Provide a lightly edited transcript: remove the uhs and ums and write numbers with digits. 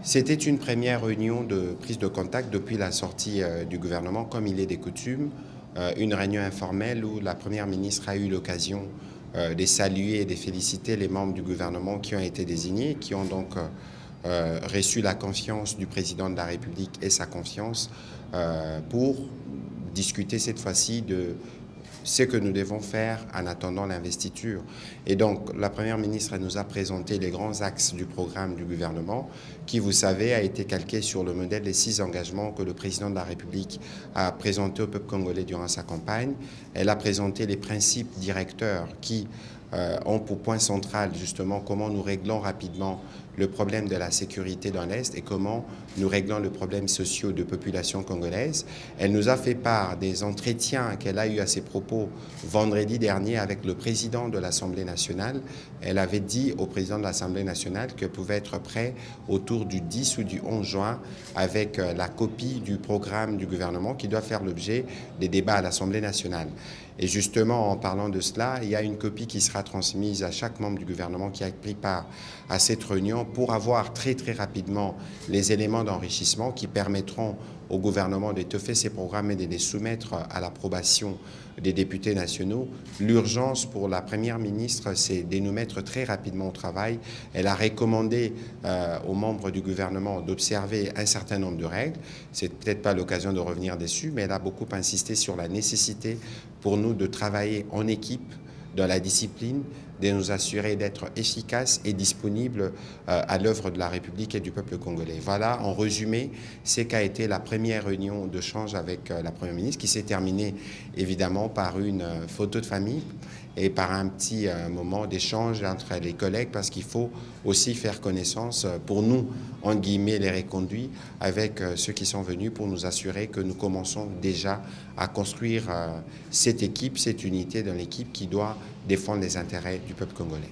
C'était une première réunion de prise de contact depuis la sortie du gouvernement, comme il est des coutumes, une réunion informelle où la Première ministre a eu l'occasion de saluer et de féliciter les membres du gouvernement qui ont été désignés, qui ont donc reçu la confiance du président de la République et sa confiance pour discuter cette fois-ci de ce que nous devons faire en attendant l'investiture. Et donc, la Première ministre nous a présenté les grands axes du programme du gouvernement qui, vous savez, a été calqué sur le modèle des 6 engagements que le président de la République a présentés au peuple congolais durant sa campagne. Elle a présenté les principes directeurs qui ont pour point central justement comment nous réglons rapidement le problème de la sécurité dans l'Est et comment nous réglons le problème social de population congolaise. Elle nous a fait part des entretiens qu'elle a eus à ses propos vendredi dernier avec le président de l'Assemblée nationale. Elle avait dit au président de l'Assemblée nationale qu'elle pouvait être prêt autour du 10 ou du 11 juin avec la copie du programme du gouvernement qui doit faire l'objet des débats à l'Assemblée nationale. Et justement, en parlant de cela, il y a une copie qui sera transmise à chaque membre du gouvernement qui a pris part à cette réunion pour avoir très rapidement les éléments d'enrichissement qui permettront au gouvernement d'étoffer ces programmes et de les soumettre à l'approbation des députés nationaux. L'urgence pour la Première ministre, c'est de nous mettre très rapidement au travail. Elle a recommandé aux membres du gouvernement d'observer un certain nombre de règles. C'est peut-être pas l'occasion de revenir dessus, mais elle a beaucoup insisté sur la nécessité pour nous de travailler en équipe, dans la discipline, de nous assurer d'être efficaces et disponibles à l'œuvre de la République et du peuple congolais. Voilà, en résumé, ce qu'a été la première réunion de change avec la Première ministre, qui s'est terminée évidemment par une photo de famille et par un petit moment d'échange entre les collègues, parce qu'il faut aussi faire connaissance pour nous, entre guillemets, les reconduits, avec ceux qui sont venus pour nous assurer que nous commençons déjà à construire cette équipe, cette unité dans l'équipe qui doit défendre les intérêts du peuple congolais.